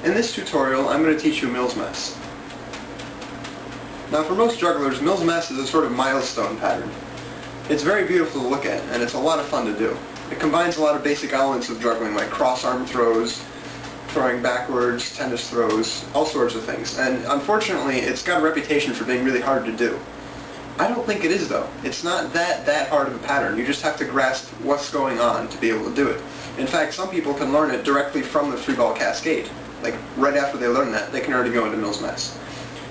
In this tutorial, I'm going to teach you Mills Mess. Now for most jugglers, Mills Mess is a sort of milestone pattern. It's very beautiful to look at, and it's a lot of fun to do. It combines a lot of basic elements of juggling, like cross-arm throws, throwing backwards, tennis throws, all sorts of things. And unfortunately, it's got a reputation for being really hard to do. I don't think it is, though. It's not that hard of a pattern. You just have to grasp what's going on to be able to do it. In fact, some people can learn it directly from the three-ball cascade. Like, right after they learn that, they can already go into Mills Mess.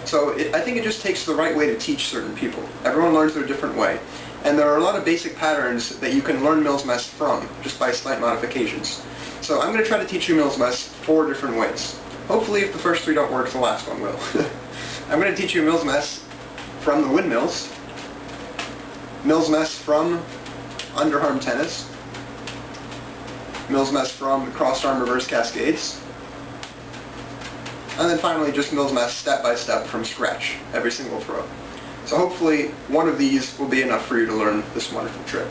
So I think it just takes the right way to teach certain people. Everyone learns their different way. And there are a lot of basic patterns that you can learn Mills Mess from, just by slight modifications. So I'm going to try to teach you Mills Mess 4 different ways. Hopefully, if the first 3 don't work, the last one will. I'm going to teach you Mills Mess from the Windmills, Mills Mess from underarm tennis, Mills Mess from cross-arm reverse cascades, and then finally just Mills Mess step by step from scratch, every single throw. So hopefully one of these will be enough for you to learn this wonderful trick.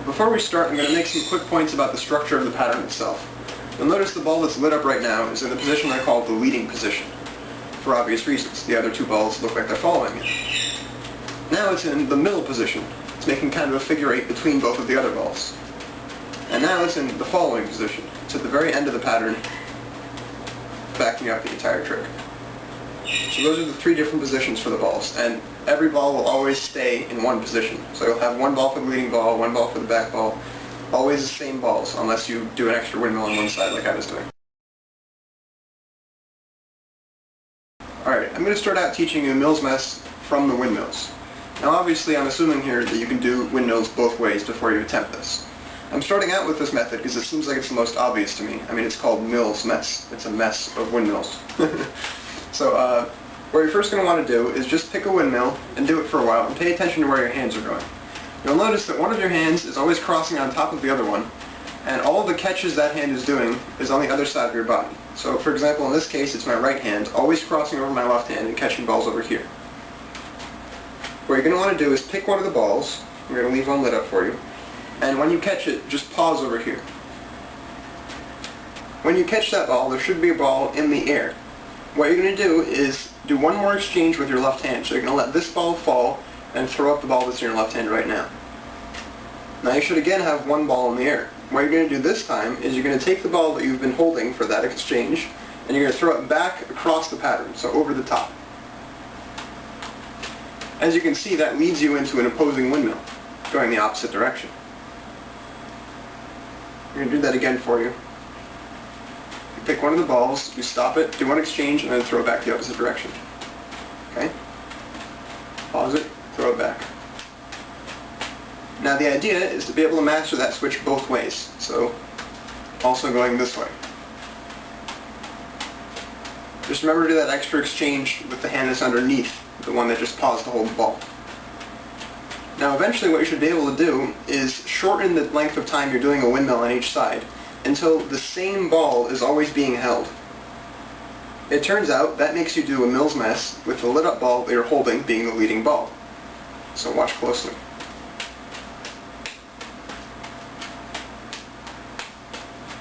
Before we start, I'm going to make some quick points about the structure of the pattern itself. You'll notice the ball that's lit up right now is in the position I call the leading position, for obvious reasons. The other 2 balls look like they're following it. Now it's in the middle position. It's making kind of a figure 8 between both of the other balls. And now it's in the following position. It's at the very end of the pattern, backing up the entire trick. So those are the 3 different positions for the balls, and every ball will always stay in one position. So you'll have one ball for the leading ball, one ball for the back ball, always the same balls, unless you do an extra windmill on one side like I was doing. Alright, I'm going to start out teaching you Mills Mess from the Windmills. Now obviously I'm assuming here that you can do windmills both ways before you attempt this. I'm starting out with this method because it seems like it's the most obvious to me. I mean, it's called Mills Mess. It's a mess of windmills. So what you're first going to want to do is just pick a windmill and do it for a while and pay attention to where your hands are going. You'll notice that one of your hands is always crossing on top of the other one, and all the catches that hand is doing is on the other side of your body. So for example, in this case, it's my right hand always crossing over my left hand and catching balls over here. What you're going to want to do is pick one of the balls. I'm going to leave one lit up for you. And when you catch it, just pause over here. When you catch that ball, there should be a ball in the air. What you're going to do is do one more exchange with your left hand. So you're going to let this ball fall and throw up the ball that's in your left hand right now. Now you should again have one ball in the air. What you're going to do this time is you're going to take the ball that you've been holding for that exchange and you're going to throw it back across the pattern, so over the top. As you can see, that leads you into an opposing windmill, going the opposite direction. I'm going to do that again for you. You pick one of the balls, you stop it, do one exchange, and then throw it back the opposite direction. Okay? Pause it, throw it back. Now the idea is to be able to master that switch both ways, so also going this way. Just remember to do that extra exchange with the hand that's underneath, the one that just paused to hold the ball. Now eventually what you should be able to do is shorten the length of time you're doing a windmill on each side until the same ball is always being held. It turns out that makes you do a Mills Mess with the lit up ball that you're holding being the leading ball. So watch closely.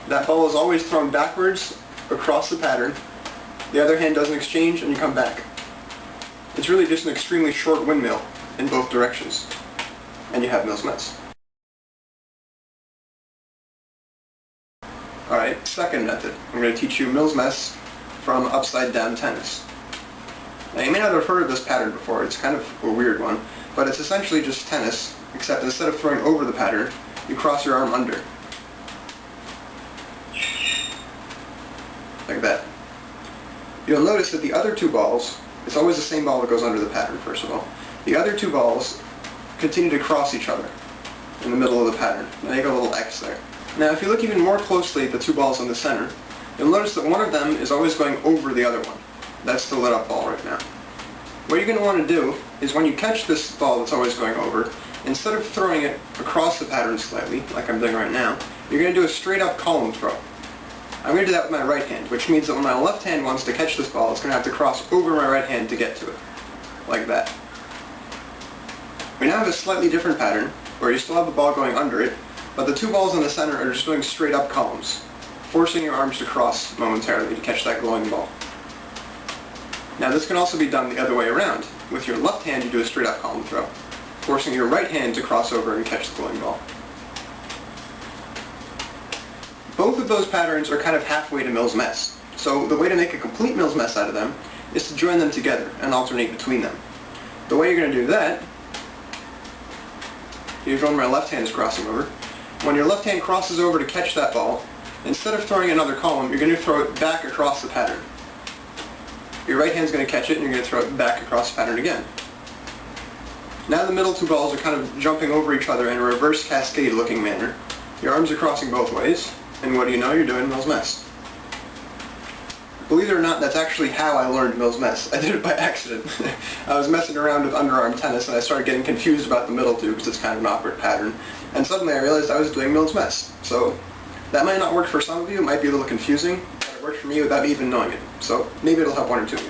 That ball is always thrown backwards across the pattern. The other hand does an exchange and you come back. It's really just an extremely short windmill in both directions. And you have Mills Mess. Alright, second method. I'm going to teach you Mills Mess from upside down tennis. Now you may not have heard of this pattern before, it's kind of a weird one, but it's essentially just tennis, except instead of throwing over the pattern, you cross your arm under. Like that. You'll notice that the other 2 balls, it's always the same ball that goes under the pattern, first of all. The other 2 balls continue to cross each other in the middle of the pattern. Make a little X there. Now if you look even more closely at the 2 balls in the center, you'll notice that one of them is always going over the other one. That's the lit up ball right now. What you're going to want to do is when you catch this ball that's always going over, instead of throwing it across the pattern slightly, like I'm doing right now, you're going to do a straight up column throw. I'm going to do that with my right hand, which means that when my left hand wants to catch this ball, it's going to have to cross over my right hand to get to it. Like that. We now have a slightly different pattern, where you still have the ball going under it, but the 2 balls in the center are just doing straight up columns. forcing your arms to cross momentarily to catch that glowing ball. Now this can also be done the other way around. With your left hand you do a straight up column throw, forcing your right hand to cross over and catch the glowing ball. Both of those patterns are kind of halfway to Mills mess. So the way to make a complete Mills mess out of them is to join them together and alternate between them. The way you're going to do that, here's when my left hand is crossing over. When your left hand crosses over to catch that ball, instead of throwing another column, you're going to throw it back across the pattern. Your right hand's going to catch it and you're going to throw it back across the pattern again. Now the middle two balls are kind of jumping over each other in a reverse cascade looking manner. Your arms are crossing both ways, and what do you know, you're doing Mills mess. Believe it or not, that's actually how I learned Mills mess. I did it by accident. I was messing around with underarm tennis and I started getting confused about the middle two because it's kind of an awkward pattern. And suddenly I realized I was doing Mills mess. So that might not work for some of you, it might be a little confusing, but it worked for me without even knowing it. So maybe it'll help one or two of you.